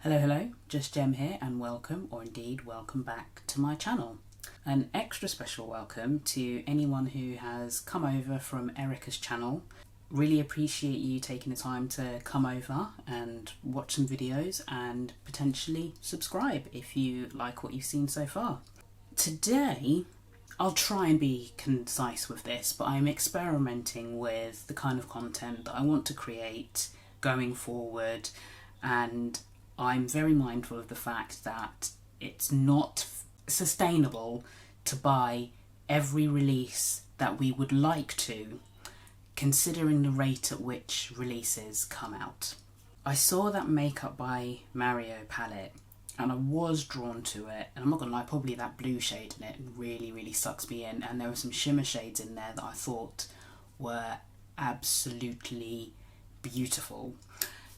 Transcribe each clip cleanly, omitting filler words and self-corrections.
Hello, Just Gem here and welcome, or indeed welcome back to my channel. An extra special welcome to anyone who has come over from Erica's channel. Really appreciate you taking the time to come over and watch some videos and potentially subscribe if you like what you've seen so far. Today, I'll try and be concise with this, but I'm experimenting with the kind of content that I want to create going forward, and I'm very mindful of the fact that it's not sustainable to buy every release that we would like to, considering the rate at which releases come out. I saw that Makeup by Mario palette and I was drawn to it, and I'm not gonna lie, probably that blue shade in it really sucks me in, and there were some shimmer shades in there that I thought were absolutely beautiful.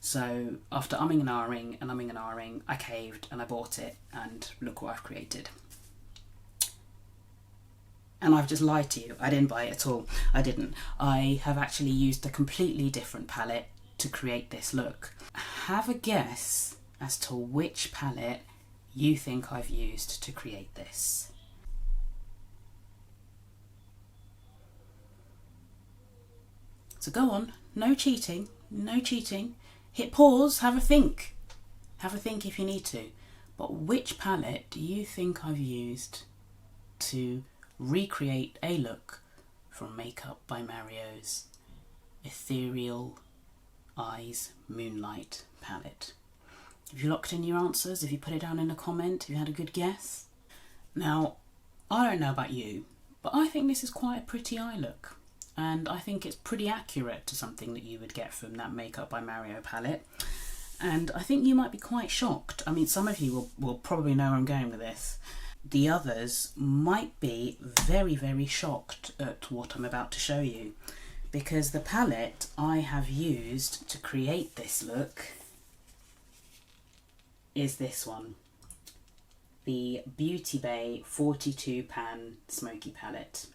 So after umming and ahhing, I caved and I bought it, and look what I've created. And I've just lied to you, I didn't buy it at all. I didn't. I have actually used a completely different palette to create this look. Have a guess as to which palette you think I've used to create this. So go on, no cheating, no cheating. Hit pause, have a think. Have a think if you need to. But which palette do you think I've used to recreate a look from Makeup by Mario's Ethereal Eyes Moonlight palette? Have you locked in your answers? Have you put it down in a comment? Have you had a good guess? Now, I don't know about you, but I think this is quite a pretty eye look. And I think it's pretty accurate to something that you would get from that Makeup by Mario palette. And I think you might be quite shocked. I mean, some of you will probably know where I'm going with this. The others might be very shocked at what I'm about to show you, because the palette I have used to create this look is this one. The Beauty Bay 42 Pan Smoky palette.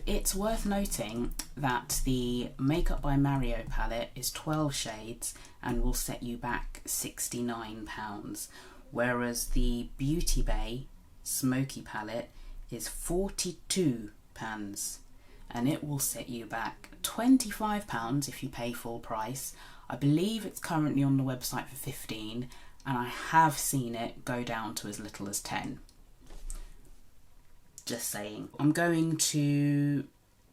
It's worth noting that the Makeup by Mario palette is 12 shades and will set you back £69, whereas the Beauty Bay Smoky palette is 42 pans and it will set you back £25 if you pay full price. I believe it's currently on the website for 15, and I have seen it go down to as little as 10. Just saying. I'm going to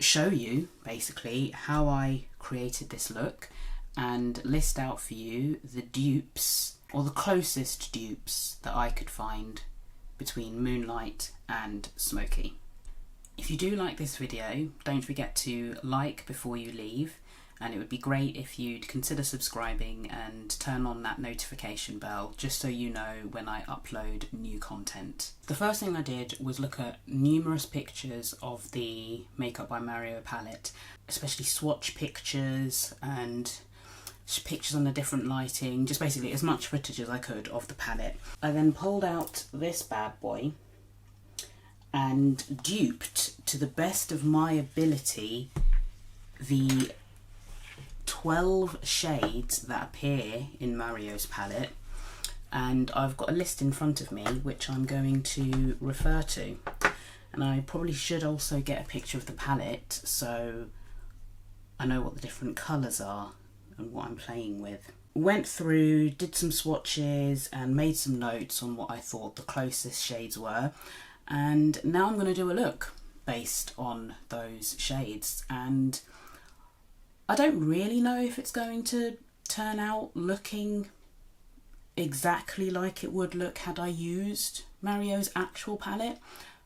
show you basically how I created this look and list out for you the dupes, or the closest dupes that I could find between Moonlight and Smoky. If you do like this video, don't forget to like before you leave, and it would be great if you'd consider subscribing and turn on that notification bell just so you know when I upload new content. The first thing I did was look at numerous pictures of the Makeup by Mario palette, especially swatch pictures and pictures on the different lighting, just basically as much footage as I could of the palette. I then pulled out this bad boy and duped, to the best of my ability, the 12 shades that appear in Mario's palette, and I've got a list in front of me which I'm going to refer to, and I probably should also get a picture of the palette so I know what the different colours are and what I'm playing with. Went through, did some swatches and made some notes on what I thought the closest shades were, and now I'm going to do a look based on those shades. And I don't really know if it's going to turn out looking exactly like it would look had I used Mario's actual palette,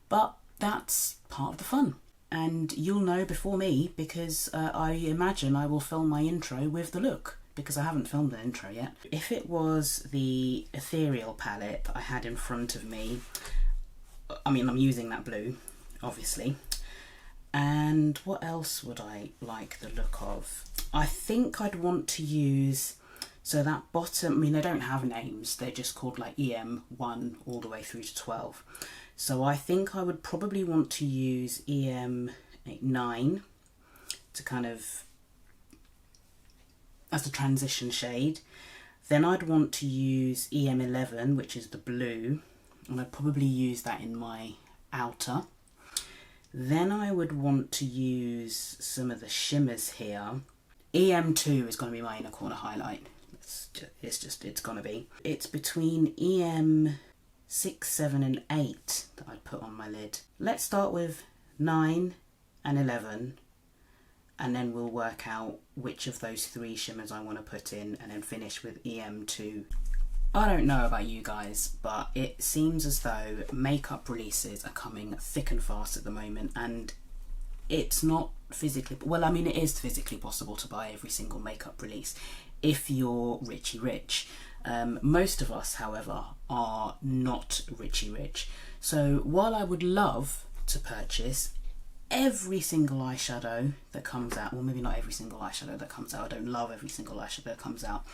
but that's part of the fun. And you'll know before me, because I imagine I will film my intro with the look, because I haven't filmed an intro yet. If it was the Ethereal palette that I had in front of me, I mean, I'm using that blue, obviously. And what else would I like the look of? I think I'd want to use, so that bottom, I mean, they don't have names, they're just called like EM1 all the way through to 12. So I think I would probably want to use EM9 to kind of, as a transition shade. Then I'd want to use EM11, which is the blue, and I'd probably use that in my outer. Then I would want to use some of the shimmers here. EM2 is going to be my inner corner highlight. It's going to be. It's between EM6, 7 and 8 that I'd put on my lid. Let's start with 9 and 11, and then we'll work out which of those 3 shimmers I want to put in, and then finish with EM2. I don't know about you guys, but it seems as though makeup releases are coming thick and fast at the moment, and it's not physically, well, I mean, it is physically possible to buy every single makeup release if you're richy rich. Most of us, however, are not richy rich. So while I would love to purchase every single eyeshadow that comes out, well, maybe not every single eyeshadow that comes out, I don't love every single eyeshadow that comes out,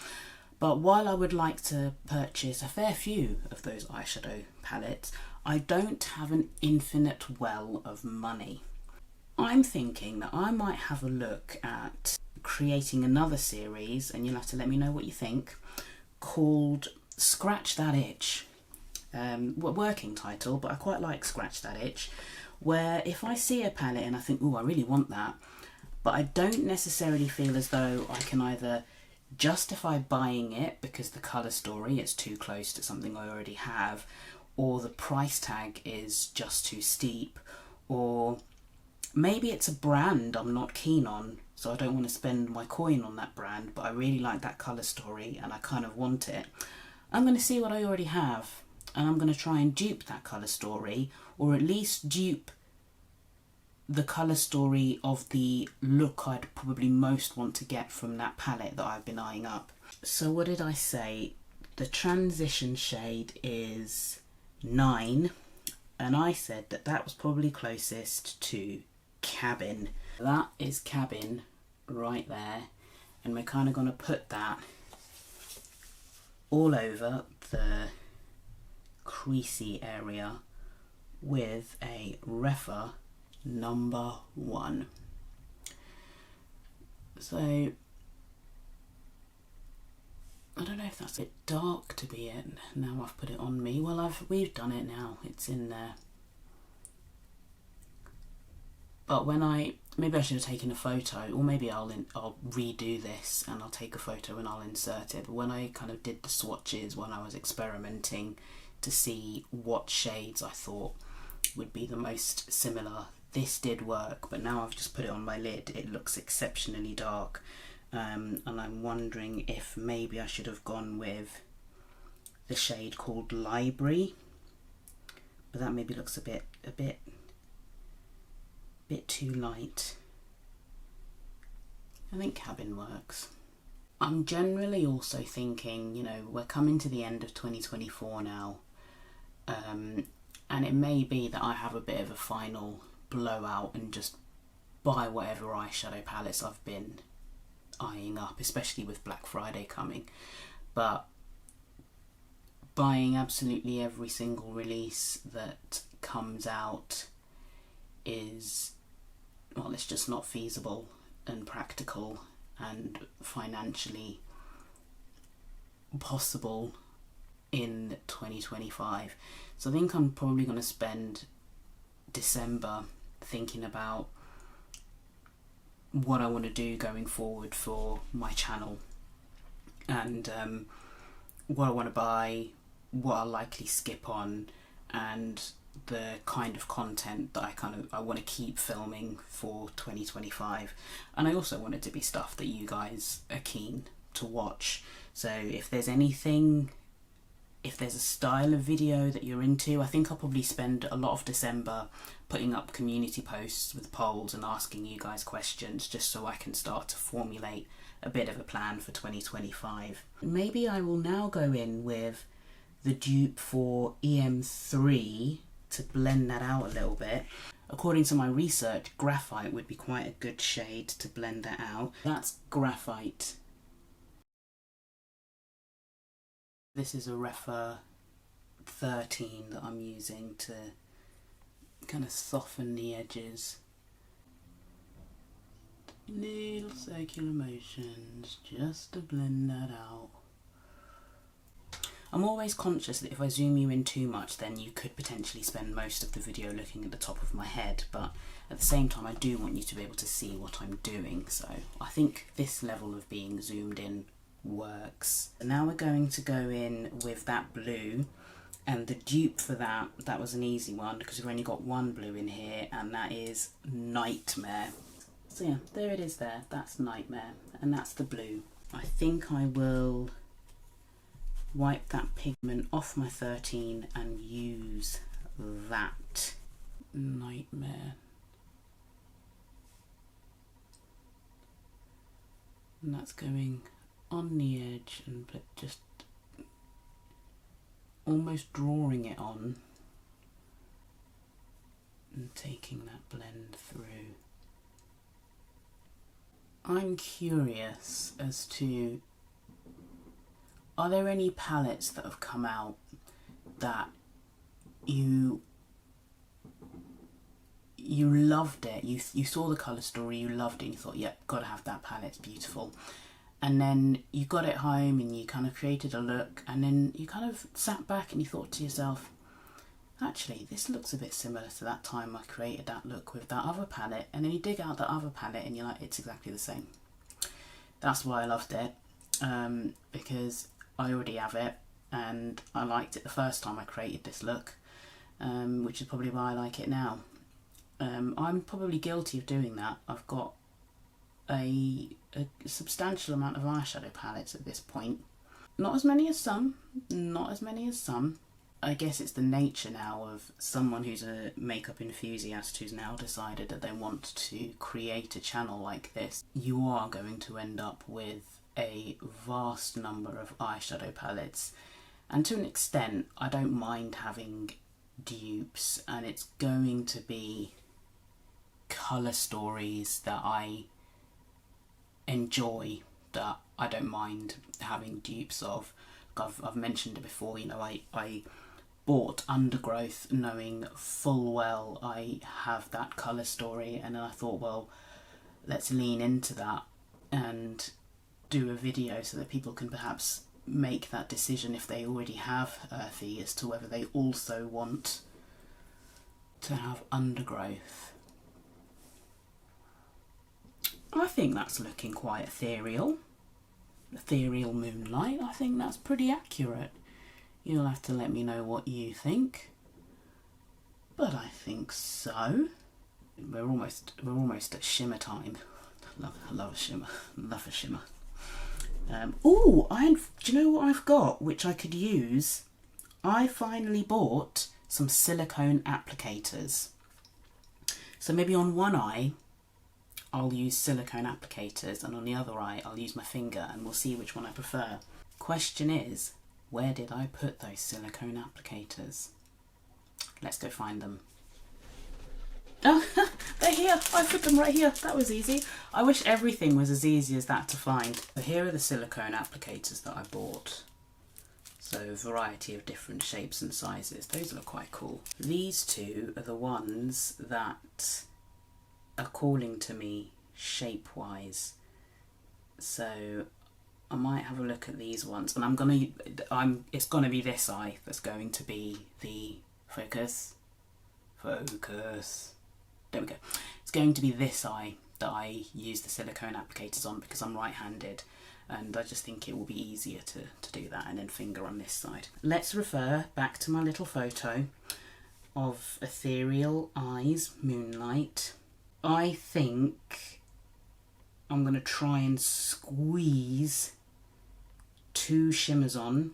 but while I would like to purchase a fair few of those eyeshadow palettes, I don't have an infinite well of money. I'm thinking that I might have a look at creating another series, and you'll have to let me know what you think, called Scratch That Itch. Working title, but I quite like Scratch That Itch, where if I see a palette and I think, oh, I really want that, but I don't necessarily feel as though I can either justify buying it because the colour story is too close to something I already have, or the price tag is just too steep, or maybe it's a brand I'm not keen on, so I don't want to spend my coin on that brand, but I really like that colour story and I kind of want it. I'm going to see what I already have, and I'm going to try and dupe that colour story, or at least dupe the colour story of the look I'd probably most want to get from that palette that I've been eyeing up. So what did I say? The transition shade is 9, and I said that that was probably closest to Cabin. That is Cabin right there, and we're kind of going to put that all over the creasy area with a Refa number 1. So I don't know if that's a bit dark to be it. Now I've put it on me. Well, we've done it now. It's in there. But when maybe I should have taken a photo, or maybe I'll redo this and I'll take a photo and I'll insert it. But when I kind of did the swatches when I was experimenting to see what shades I thought would be the most similar, this did work, but now I've just put it on my lid, it looks exceptionally dark, and I'm wondering if maybe I should have gone with the shade called Library, but that maybe looks a bit too light. I think Cabin works. I'm generally also thinking, you know, we're coming to the end of 2024 now, and it may be that I have a bit of a final blowout and just buy whatever eyeshadow palettes I've been eyeing up, especially with Black Friday coming. But buying absolutely every single release that comes out is, well, it's just not feasible and practical and financially possible in 2025. So I think I'm probably going to spend December thinking about what I want to do going forward for my channel, and what I want to buy, what I'll likely skip on, and the kind of content that I want to keep filming for 2025. And I also want it to be stuff that you guys are keen to watch. So if there's anything, if there's a style of video that you're into, I think I'll probably spend a lot of December putting up community posts with polls and asking you guys questions, just so I can start to formulate a bit of a plan for 2025. Maybe I will now go in with the dupe for EM3 to blend that out a little bit. According to my research, Graphite would be quite a good shade to blend that out. That's Graphite. This is a Refa 13 that I'm using to kind of soften the edges. Little circular motions just to blend that out. I'm always conscious that if I zoom you in too much, then you could potentially spend most of the video looking at the top of my head, but at the same time I do want you to be able to see what I'm doing, so I think this level of being zoomed in works. And now we're going to go in with that blue, and the dupe for that was an easy one because we've only got one blue in here, and that is Nightmare. So yeah, there it is there, that's Nightmare, and that's the blue. I think I will wipe that pigment off my 13 and use that Nightmare. And that's going on the edge and just almost drawing it on and taking that blend through. I'm curious as to, are there any palettes that have come out that you loved it, you saw the colour story, you loved it, and you thought, yep, gotta have that palette, it's beautiful. And then you got it home and you kind of created a look, and then you kind of sat back and you thought to yourself, actually, this looks a bit similar to that time I created that look with that other palette. And then you dig out that other palette and you're like, it's exactly the same. That's why I loved it, because I already have it and I liked it the first time I created this look, which is probably why I like it now. I'm probably guilty of doing that. I've got a substantial amount of eyeshadow palettes at this point. Not as many as some, I guess it's the nature now of someone who's a makeup enthusiast who's now decided that they want to create a channel like this. You are going to end up with a vast number of eyeshadow palettes, and to an extent I don't mind having dupes, and it's going to be colour stories that I enjoy, that I don't mind having dupes of. I've mentioned it before, you know, I bought Undergrowth knowing full well I have that colour story, and then I thought, well, let's lean into that and do a video so that people can perhaps make that decision if they already have Earthy as to whether they also want to have Undergrowth. I think that's looking quite ethereal. Ethereal Moonlight, I think that's pretty accurate. You'll have to let me know what you think, but I think so. We're almost at shimmer time. I love a shimmer. Love a shimmer. Oh, do you know what I've got which I could use? I finally bought some silicone applicators. So maybe on one eye I'll use silicone applicators, and on the other eye I'll use my finger, and we'll see which one I prefer. Question is, where did I put those silicone applicators? Let's go find them. Oh, they're here. I put them right here. That was easy. I wish everything was as easy as that to find. So here are the silicone applicators that I bought. So a variety of different shapes and sizes. Those look quite cool. These two are the ones that are calling to me shape-wise. So I might have a look at these ones, and it's gonna be this eye that's going to be the focus. There we go. It's going to be this eye that I use the silicone applicators on because I'm right-handed, and I just think it will be easier to do that, and then finger on this side. Let's refer back to my little photo of Ethereal Eyes Moonlight. I think I'm going to try and squeeze two shimmers on,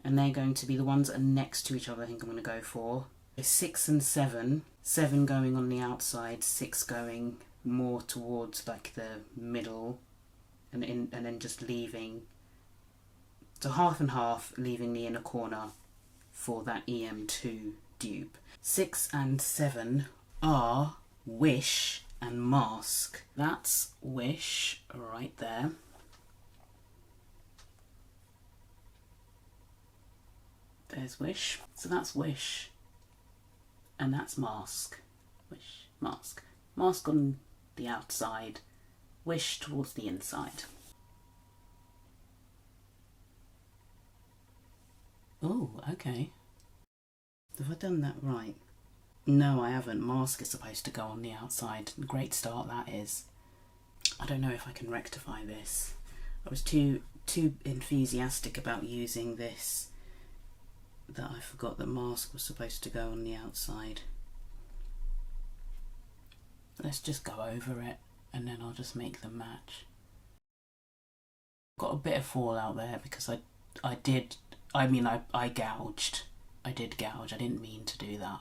and they're going to be the ones that are next to each other. I think I'm going to go for 6 and 7. 7 going on the outside, 6 going more towards like the middle, and then just leaving, so half and half, leaving the inner corner for that EM2 dupe. 6 and 7 are Wish and Mask. That's Wish right there. There's Wish. So that's Wish. And that's Mask. Wish, Mask. Mask on the outside, Wish towards the inside. Oh, okay. Have I done that right? No, I haven't. Mask is supposed to go on the outside. Great start that is. I don't know if I can rectify this. I was too enthusiastic about using this that I forgot that mask was supposed to go on the outside. Let's just go over it and then I'll just make them match. Got a bit of fallout there because I gouged. I did gouge. I didn't mean to do that.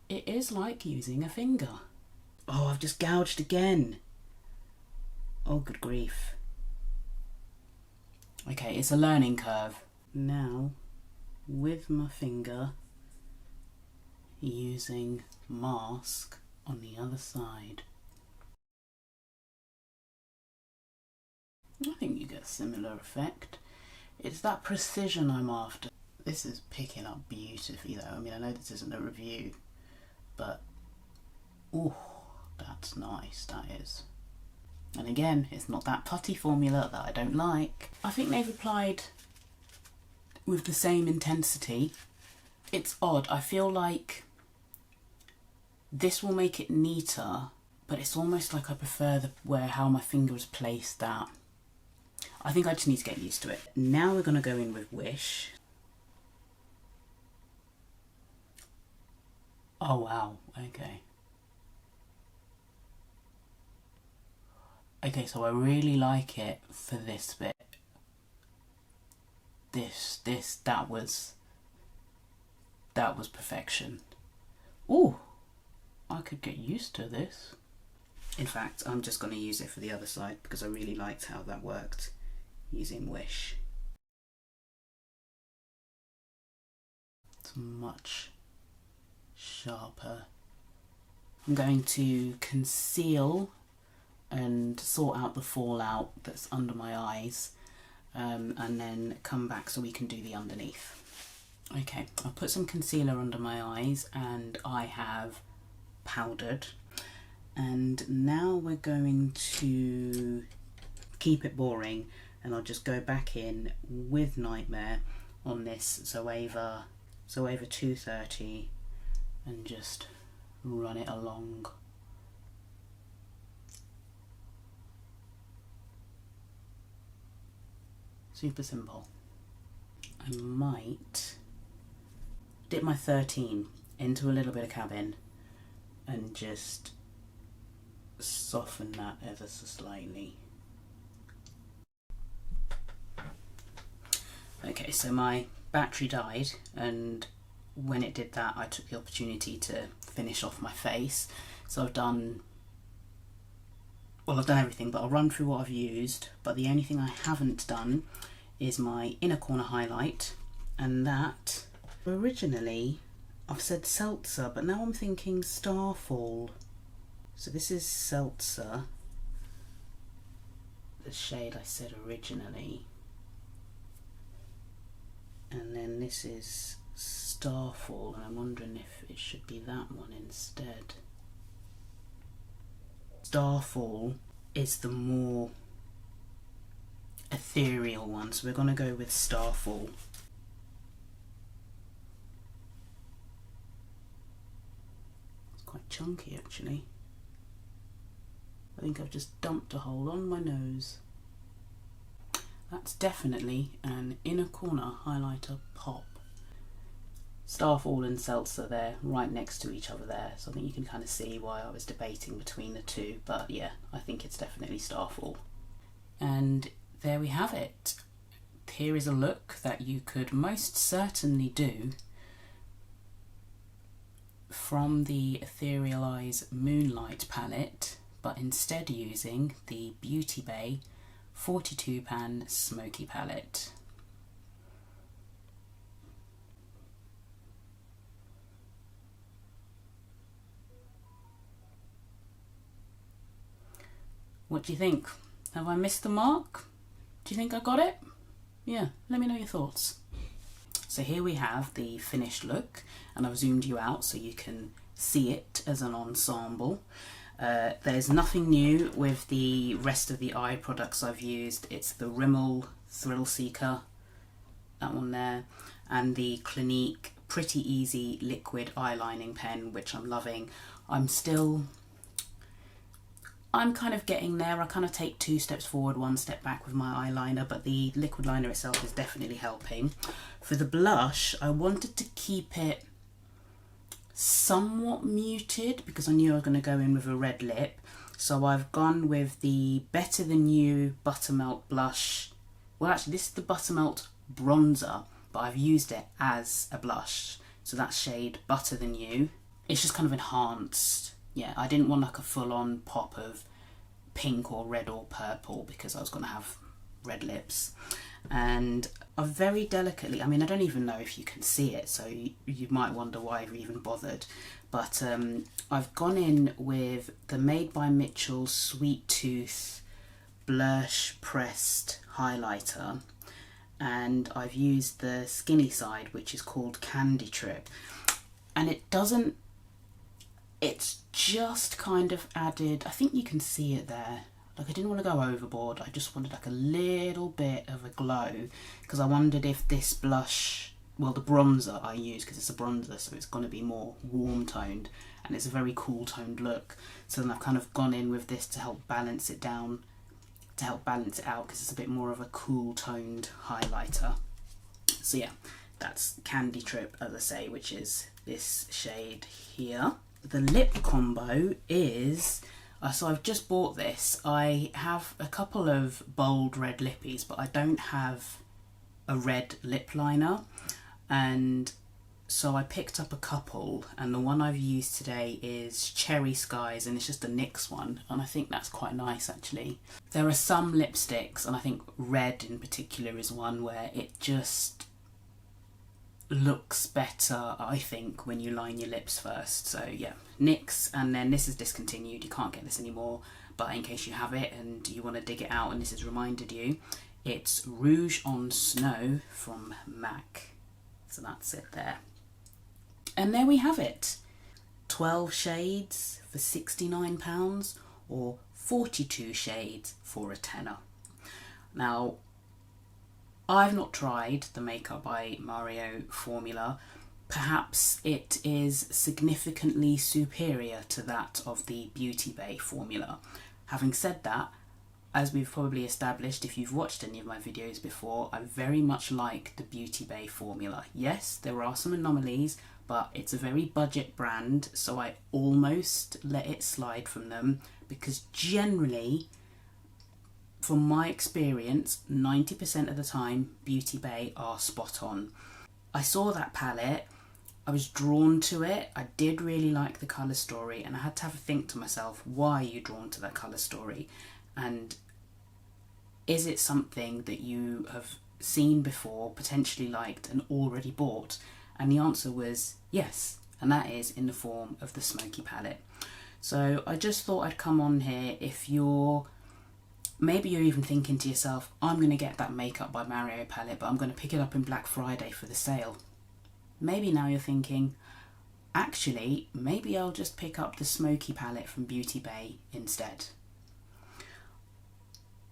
It is like using a finger. Oh, I've just gouged again. Oh, good grief. Okay, it's a learning curve. Now, with my finger, using mask on the other side. I think you get a similar effect. It's that precision I'm after. This is picking up beautifully though. I mean, I know this isn't a review, but oh, that's nice, that is. And again, it's not that putty formula that I don't like. I think they've applied with the same intensity. It's odd. I feel like this will make it neater, but it's almost like I prefer how my finger is placed that. I think I just need to get used to it. Now we're going to go in with Wish. Oh wow, okay. Okay, so I really like it for this bit. That was perfection. Ooh, I could get used to this. In fact, I'm just going to use it for the other side because I really liked how that worked using Wish. It's much sharper. I'm going to conceal and sort out the fallout that's under my eyes, and then come back so we can do the underneath. Okay, I'll put some concealer under my eyes and I have powdered, and now we're going to keep it boring and I'll just go back in with Nightmare on this Zoeva 230 and just run it along. Super simple. I might dip my 13 into a little bit of cabin and just soften that ever so slightly. Okay, so my battery died, and when it did that I took the opportunity to finish off my face. So I've done everything, but I'll run through what I've used. But the only thing I haven't done is my inner corner highlight, and that originally I've said Seltzer, but now I'm thinking Starfall. So this is Seltzer, the shade I said originally, and then this is Starfall, and I'm wondering if it should be that one instead. Starfall is the more ethereal one, so we're going to go with Starfall. It's quite chunky actually. I think I've just dumped a hole on my nose. That's definitely an inner corner highlighter pop. Starfall and Seltzer, they're right next to each other there, so I think you can kind of see why I was debating between the two, but yeah, I think it's definitely Starfall. And there we have it. Here is a look that you could most certainly do from the Ethereal Eyes Moonlight palette, but instead using the Beauty Bay 42 pan Smoky palette. What do you think? Have I missed the mark? Do you think I got it? Yeah, let me know your thoughts. So here we have the finished look, and I've zoomed you out so you can see it as an ensemble. There's nothing new with the rest of the eye products I've used. It's the Rimmel Thrill Seeker, that one there, and the Clinique Pretty Easy Liquid Eyelining Pen, which I'm loving. I'm kind of getting there. I kind of take 2 steps forward, 1 step back with my eyeliner, but the liquid liner itself is definitely helping. For the blush, I wanted to keep it somewhat muted because I knew I was going to go in with a red lip. So I've gone with the Better Than You Buttermelt blush. Well, actually, this is the Buttermelt bronzer, but I've used it as a blush. So that's shade Butter Than You. It's just kind of enhanced. Yeah, I didn't want like a full-on pop of pink or red or purple because I was going to have red lips. And I very delicately, I mean, I don't even know if you can see it, so you might wonder why I've even bothered. But I've gone in with the Made by Mitchell Sweet Tooth Blush Pressed Highlighter. And I've used the skinny side, which is called Candy Trip. And it's just kind of added, I think you can see it there. Like, I didn't want to go overboard. I just wanted like a little bit of a glow because I wondered if this blush, well, the bronzer I use, because it's a bronzer, so it's going to be more warm toned and it's a very cool toned look. So then I've kind of gone in with this to help balance it down, to help balance it out because it's a bit more of a cool toned highlighter. So yeah, that's Candy Trip, as I say, which is this shade here. The lip combo is, so I've just bought this. I have a couple of bold red lippies, but I don't have a red lip liner. And so I picked up a couple, and the one I've used today is Cherry Skies, and it's just a NYX one, and I think that's quite nice actually. There are some lipsticks, and I think red in particular is one where it just looks better, I think, when you line your lips first. So yeah, NYX, and then this is discontinued, you can't get this anymore, but in case you have it and you want to dig it out and this has reminded you, it's Rouge on Snow from MAC. So that's it there. And there we have it. 12 shades for £69 or 42 shades for a tenner. Now, I've not tried the Makeup by Mario formula. Perhaps it is significantly superior to that of the Beauty Bay formula. Having said that, as we've probably established if you've watched any of my videos before, I very much like the Beauty Bay formula. Yes, there are some anomalies, but it's a very budget brand, so I almost let it slide from them because generally, from my experience, 90% of the time, Beauty Bay are spot on. I saw that palette, I was drawn to it, I did really like the colour story, and I had to have a think to myself, why are you drawn to that colour story? And is it something that you have seen before, potentially liked, and already bought? And the answer was yes, and that is in the form of the Smoky palette. So I just thought I'd come on here if maybe you're even thinking to yourself, I'm going to get that Makeup by Mario palette, but I'm going to pick it up in Black Friday for the sale. Maybe now you're thinking, actually, maybe I'll just pick up the Smoky palette from Beauty Bay instead.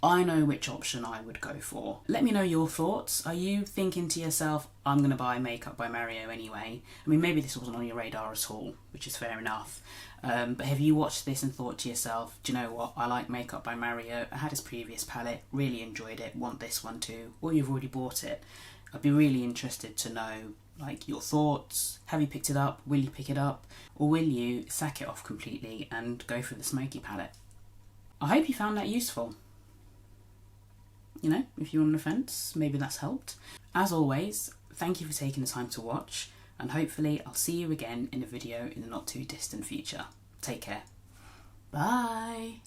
I know which option I would go for. Let me know your thoughts. Are you thinking to yourself, I'm going to buy Makeup by Mario anyway? I mean, maybe this wasn't on your radar at all, which is fair enough. But have you watched this and thought to yourself, do you know what, I like Makeup by Mario, I had his previous palette, really enjoyed it, want this one too, or you've already bought it? I'd be really interested to know, like, your thoughts. Have you picked it up? Will you pick it up? Or will you sack it off completely and go for the Smoky palette? I hope you found that useful. You know, if you're on the fence, maybe that's helped. As always, thank you for taking the time to watch, and hopefully I'll see you again in a video in the not too distant future. Take care. Bye!